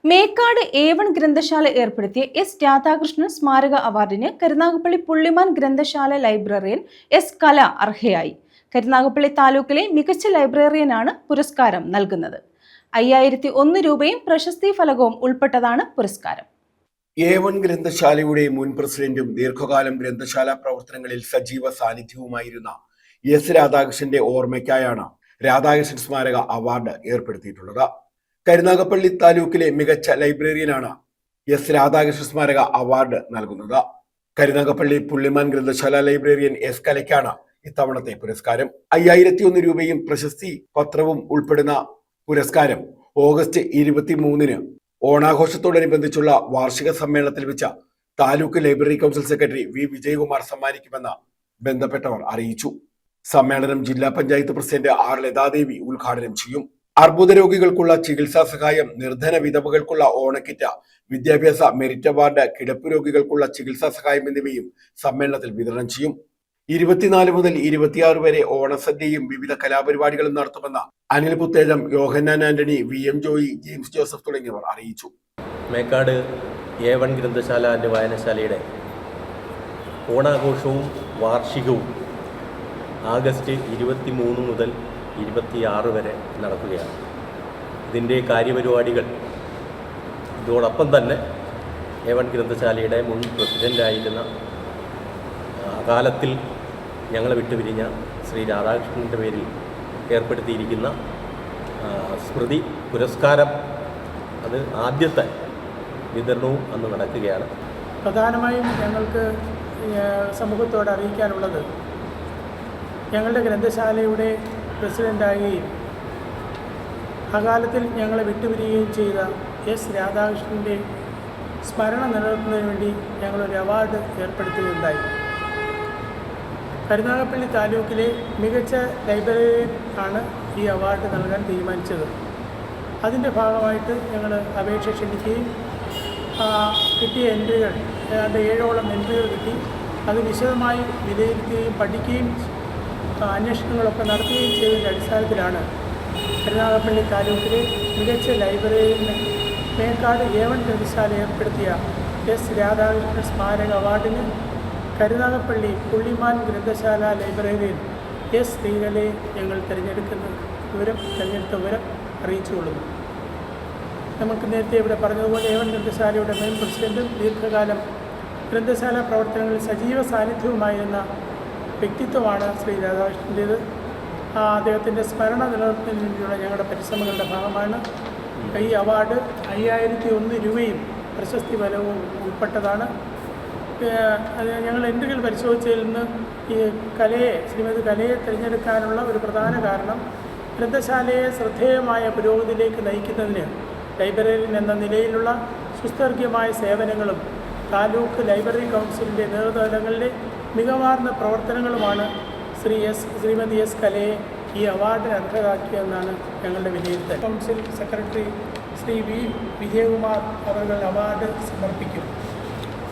Mekkad A1 ഗ്രന്ഥശാല ഏർപ്പെടുത്തിയ S Radhakrishnan സ്മാരക അവാർഡിന് കരുനാഗപ്പള്ളി പുള്ളിമാൻ ഗ്രന്ഥശാല ലൈബ്രറിയൻ എസ് കല അർഹയായി. കരുനാഗപ്പള്ളി താലൂക്കിലെ മികച്ച ലൈബ്രറിയനാണ് പുരസ്കാരം നൽകുന്നത്. 5001 രൂപയും പ്രശസ്തി ഫലകവും ഉൾപ്പെട്ടതാണ് പുരസ്കാരം. A1 ഗ്രന്ഥശാലയുടെ മുൻ പ്രസിഡന്റും ദീർഘകാലം ഗ്രന്ഥശാല പ്രവർത്തനങ്ങളിൽ സജീവ സാന്നിധ്യവുമായിരുന്ന എസ് രാധാകൃഷ്ണന്റെ ഓർമ്മയ്ക്കായാണ് രാധാകൃഷ്ണൻ സ്മാരക അവാർഡ് ഏർപ്പെടുത്തിയിട്ടുള്ളത്. കരുനാഗപ്പള്ളി താലൂക്കിലെ മികച്ച ലൈബ്രറിയനാണ് എസ് രാധാകൃഷ്ണ സ്മാരക അവാർഡ് നൽകുന്നത്. കരുനാഗപ്പള്ളി പുള്ളിമാൻ ഗ്രന്ഥശാല ലൈബ്രറിയൻ എസ് കലയ്ക്കാണ് ഇത്തവണത്തെ പുരസ്കാരം. 5001 രൂപയും പ്രശസ്തി പത്രവും ഉൾപ്പെടുന്ന പുരസ്കാരം ഓഗസ്റ്റ് 23-ന് ഓണാഘോഷത്തോടനുബന്ധിച്ചുള്ള വാർഷിക സമ്മേളനത്തിൽ വെച്ച taluk library council secretary V Vijayakumar സമ്മാനിക്കുമെന്ന് ബന്ധപ്പെട്ടവർ അറിയിച്ചു. സമ്മേളനം ജില്ലാ പഞ്ചായത്ത് പ്രസിഡന്റ് ആർ ലതാദേവി ഉദ്ഘാടനം ചെയ്യും. അർബുദ രോഗികൾക്കുള്ള ചികിത്സാ സഹായം, നിർധന വിധവകൾക്കുള്ള ഓണക്കിറ്റ്, വിദ്യാഭ്യാസ മെറിറ്റ് അവാർഡ്, കിടപ്പ് രോഗികൾക്കുള്ള ചികിത്സാ സഹായം എന്നിവയും സമ്മേളനത്തിൽ വിതരണം ചെയ്യും. 24 മുതൽ 26 വരെ ഓണസദ്യയും വിവിധ കലാപരിപാടികളും നടത്തുമെന്ന് അനിൽ പുത്തേഴം, യോഹന്നാൻ ആന്റണി, VM ജോയി, ജെയിംസ് ജോസഫ് തുടങ്ങിയവർ അറിയിച്ചു. മേക്കാട് A1 ഗ്രന്ഥശാല ആൻഡ് വായനശാലയുടെ ഓണാഘോഷവും വാർഷികവും ആഗസ്റ്റ് 23 മുതൽ 26 വരെ നടക്കുകയാണ്. ഇതിൻ്റെ കാര്യപരിപാടികൾ ഇതോടൊപ്പം തന്നെ A1 ഗ്രന്ഥശാലയുടെ മുൻ പ്രസിഡൻ്റായിരുന്ന അകാലത്തിൽ ഞങ്ങളെ വിട്ടുപിരിഞ്ഞ ശ്രീ രാധാകൃഷ്ണൻ്റെ പേരിൽ ഏർപ്പെടുത്തിയിരിക്കുന്ന സ്മൃതി പുരസ്കാരം, അത് ആദ്യത്തെ വിതരണവും അന്ന് നടക്കുകയാണ്. പ്രധാനമായും ഞങ്ങൾക്ക് സമൂഹത്തോട് അറിയിക്കാനുള്ളത്, ഞങ്ങളുടെ ഗ്രന്ഥശാലയുടെ പ്രസിഡൻ്റാകുകയും അകാലത്തിൽ ഞങ്ങളെ വിട്ടുപിരിയുകയും ചെയ്ത എസ് രാധാകൃഷ്ണൻ്റെ സ്മരണ നിലനിർത്തുന്നതിന് വേണ്ടി ഞങ്ങളൊരു അവാർഡ് ഏർപ്പെടുത്തുകയുണ്ടായി. കരുനാഗപ്പള്ളി താലൂക്കിലെ മികച്ച ലൈബ്രറിയൻ ആണ് ഈ അവാർഡ് നൽകാൻ തീരുമാനിച്ചത്. അതിൻ്റെ ഭാഗമായിട്ട് ഞങ്ങൾ അപേക്ഷ ക്ഷണിക്കുകയും കിട്ടിയ എൻട്രികൾ ഏതാണ്ട് 7ഓളം എൻട്രികൾ കിട്ടി. അത് വിശദമായി വിലയിരുത്തുകയും പഠിക്കുകയും അന്വേഷണങ്ങളൊക്കെ നടത്തുകയും ചെയ്തതിൻ്റെ അടിസ്ഥാനത്തിലാണ് കരുനാഗപ്പള്ളി താലൂക്കിലെ മികച്ച ലൈബ്രറിയന് മേക്കാട് A1 ഗ്രന്ഥശാല ഏർപ്പെടുത്തിയ എസ് രാധാകൃഷ്ണൻ സ്മാരക അവാർഡിന് കരുനാഗപ്പള്ളി പുള്ളിമാൻ ഗ്രന്ഥശാല ലൈബ്രറിയൻ എസ് ശ്രീകലയെ ഞങ്ങൾ തിരഞ്ഞെടുത്ത വിവരം അറിയിച്ചുകൊള്ളുന്നു. നമുക്ക് നേരത്തെ ഇവിടെ പറഞ്ഞതുപോലെ A1 ഗ്രന്ഥശാലയുടെ മുൻ പ്രസിഡന്റും ദീർഘകാലം ഗ്രന്ഥശാല പ്രവർത്തനങ്ങളിൽ സജീവ സാന്നിധ്യവുമായിരുന്ന വ്യക്തിത്വമാണ് ശ്രീ രാധാകൃഷ്ണൻ്റേത്. അദ്ദേഹത്തിൻ്റെ സ്മരണ നിലനിർത്തുന്നതിന് വേണ്ടിയുള്ള ഞങ്ങളുടെ പരിശ്രമങ്ങളുടെ ഭാഗമാണ് ഈ അവാർഡ്. 5001 രൂപയും പ്രശസ്തി ഫലവും ഉൾപ്പെട്ടതാണ്. ഞങ്ങൾ എൻട്രികൾ പരിശോധിച്ചതിൽ നിന്ന് ഈ ശ്രീമതി കലയെ തിരഞ്ഞെടുക്കാനുള്ള ഒരു പ്രധാന കാരണം, ഗ്രന്ഥശാലയെ ശ്രദ്ധേയമായ പുരോഗതിയിലേക്ക് നയിക്കുന്നതിന് ലൈബ്രറിയൻ എന്ന നിലയിലുള്ള സുസ്ഥിരമായ സേവനങ്ങളും താലൂക്ക് ലൈബ്രറി കൗൺസിലിൻ്റെ നേതൃതലങ്ങളിലെ മികവാർന്ന പ്രവർത്തനങ്ങളുമാണ് ശ്രീമതി എസ് കലയെ ഈ അവാർഡിന് അർഹരാക്കിയെന്നാണ് ഞങ്ങളുടെ വിലയിരുത്തൽ. Council secretary Shri V Vijayakumar അവർ അവാർഡ് സമർപ്പിക്കും.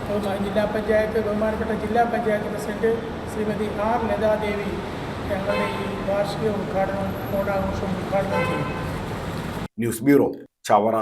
ബഹുമാനപ്പെട്ട ജില്ലാ പഞ്ചായത്ത് പ്രസിഡന്റ് ശ്രീമതി ആർ ലതാദേവി ഞങ്ങളുടെ ഈ വാർഷിക ഓണാഘോഷം ഉദ്ഘാടനം ചെയ്യും. News bureau, Chavara.